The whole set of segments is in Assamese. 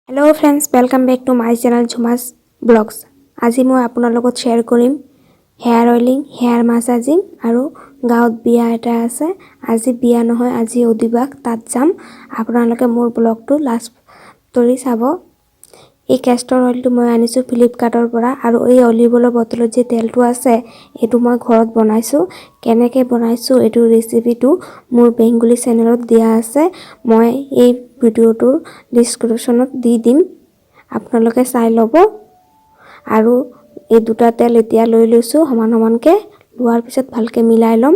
Hello friends, welcome back to my channel Jhuma's blogs. আজি মই আপোনাৰ লগত শেয়াৰ কৰিম হেয়াৰ অইলিং, হেয়াৰ মাসাজিং আৰু গাঁৱত বিয়া এটা আছে। আজি বিয়া নহয়, আজি অধিবাস, তাত যাম। আপোনালোকে মোৰ ব্লগটো লাষ্ট কৰি চাব। এই কেষ্টৰ অইলটো মই আনিছো ফ্লিপকাৰ্টৰ পৰা আৰু এই অলিভ অইলৰ বটলত যে তেলটো আছে এটো মই ঘৰত বনাইছো। কেনেকৈ বনাইছো এটো ৰেচিপিটো মোৰ বেংগলী চেনেলত দিয়া আছে। মই এই ভিডিওটোৰ ডেসক্ৰিপশনত দি দিম, আপোনালোকে চাই ল'ব। আৰু এই দুটা তেল এতিয়া লৈ লৈছো সমান সমানকে, লোৱাৰ পিছত ভালকে মিলাই ল'ম।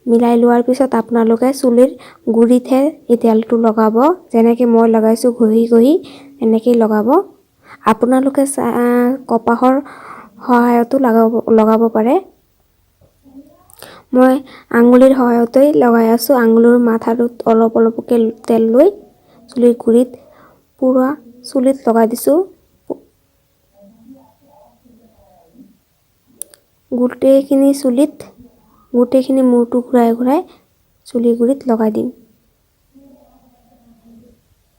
মিলাই লোৱাৰ পিছত আপোনালোকে চুলিৰ গুৰিতহে এই তেলটো লগাব, যেনেকৈ মই লগাইছো ঘহি ঘহি এনেকৈ লগাব। আপোনালোকে কপাহৰ সহায়তো লগাব পাৰে। মই আঙুলিৰ সহায়তেই লগাই আছো। আঙুলিৰ মাথাটোত অলপ অলপকৈ তেল লৈ চুলিৰ গুৰিত পুৰা চুলিত লগাই দিছো। গোটেইখিনি মূৰটো ঘূৰাই ঘূৰাই চুলিৰ গুৰিত লগাই দিম।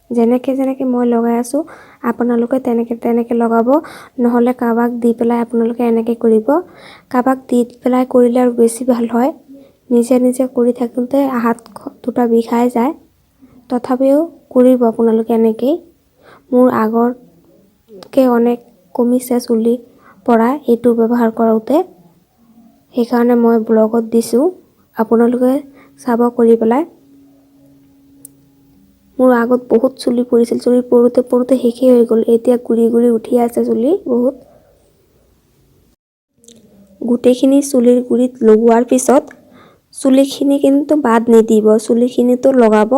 যেনেকৈ মই লগাই আছো আপোনালোকে তেনেকৈ লগাব। নহলে কাবাক দি পেলাই আপোনালোকে এনেকৈ কৰিব। কাবাক দি পেলাই কৰিলে আৰু বেছি ভাল হয়। নিজে কৰি থাকোঁতে হাত দুটা বিষাই যায়। তথাপিও কৰিব আপোনালোকে এনেকৈ। মোৰ আগতকৈ অনেক কমিছে চুলি পৰা এইটো ব্যৱহাৰ কৰোঁতে, সেইকাৰণে মই ব্লগত দিছো, আপোনালোকে চাব কৰি পেলাই। মোৰ আগত বহুত চুলি পৰিছিল, চুলি পৰোতে শেষেই হৈ গ'ল। এতিয়া গুৰি গুৰি উঠি আছে চুলি বহুত। গোটেইখিনি চুলিৰ গুৰিত লগোৱাৰ পিছত চুলিখিনি কিন্তু বাদ নিদিব, চুলিখিনিতো লগাব।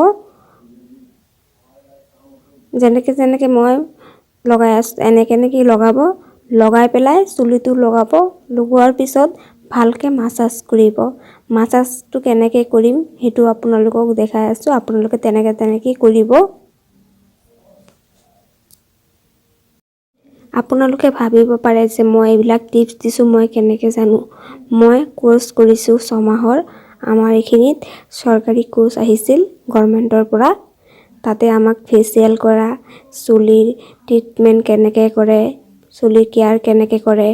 যেনেকৈ মই লগাই আছো এনেকৈ লগাব। লগাই পেলাই চুলিটো লগাব। লগোৱাৰ পিছত ভালকে মাসাজ কৰিব। মাসাজটো কেনেকৈ কৰিম হেতু আপোনালোকক দেখাই আছো, আপোনালোকে তেনেকৈ কৰিব। আপোনালোকে ভাবিব পাৰে যে মই এইবিলাক টিপছ দিছো, মই কেনেকৈ জানো। মই কোৰ্স কৰিছো 6 মাহৰ। আমাৰ এইখিনিত চৰকাৰী কোৰ্স আহিছিল গভৰ্ণমেণ্টৰ পৰা। তাতে আমাক ফেচিয়েল কৰা, চুলিৰ ট্ৰিটমেন্ট কেনেকৈ কৰে, চুলিৰ কেয়াৰ কেনেকৈ কৰে,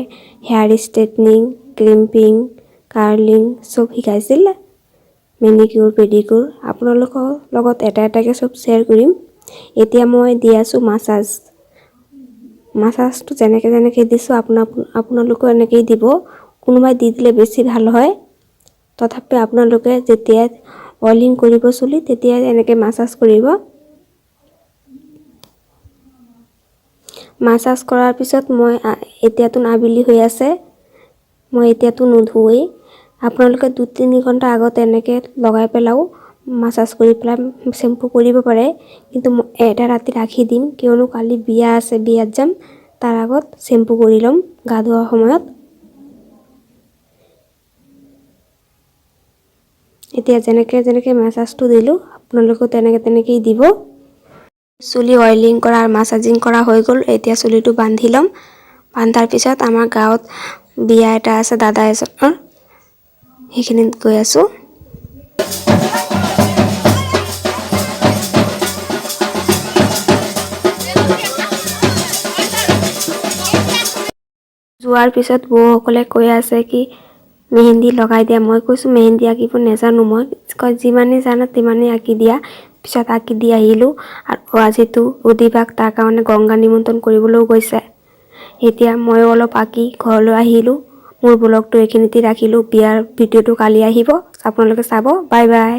হেয়াৰ ষ্ট্ৰেটনিং, ক্ৰিম্পিং, কাৰ্লিং সব শিকাইছিল। মেনিকিউৰ, পেডিকিউৰ আপোনালোকৰ লগত এটাকৈ সব শ্বেয়াৰ কৰিম। এতিয়া মই দি আছো মাসাজটো যেনেকৈ দিছো আপোনালোকে এনেকৈ দিব। কোনোবাই দি দিলে বেছি ভাল হয়। তথাপি আপোনালোকে যেতিয়া অইলিং কৰিব চুলি তেতিয়া এনেকৈ মাসাজ কৰিব। মাসাজ কৰাৰ পিছত মই এতিয়াতো আবেলি হৈ আছে, মই এতিয়াতো নুধুৱেই। আপোনালোকে 2-3 ঘণ্টা আগত এনেকৈ লগাই পেলাও মাসাজ কৰি পেলাই শ্যাম্পু কৰিব পাৰে। কিন্তু এটা ৰাতি ৰাখি দিম, কিয়নো কালি বিয়া আছে, বিয়াত যাম। তাৰ আগত শ্যাম্পু কৰি ল'ম গা ধোৱাৰ সময়ত। এতিয়া যেনেকৈ মাসাজটো দিলো আপোনালোকে তেনেকৈ দিব। চুলি অইলিং কৰা আৰু মাসাজিং কৰা হৈ গ'ল। এতিয়া চুলিটো বান্ধি ল'ম। বান্ধাৰ পিছত আমাৰ গাঁৱত বিয়া এটা আছে দাদা এজনৰ, সেইখিনিত গৈ আছো। যোৱাৰ পিছত বৌসকলে কৈ আছে কি মেহেন্দি লগাই দিয়া। মই কৈছো মেহেন্দি আঁকিব নাজানো। মই কয় যিমানে জানা তিমানে আঁকি দিয়া। পিছত আঁকি দি আহিলো। আৰু আজিতো অধিবাস, তাৰ কাৰণে গংগা নিমন্ত্ৰণ কৰিবলৈও গৈছে। এতিয়া মই অলপ আঁকি ঘৰলৈ আহিলো। মোৰ ব্লগটো এইখিনিতে ৰাখিলো। বিয়াৰ ভিডিওটো কালি আহিব, আপোনালোকে চাব। Bye bye.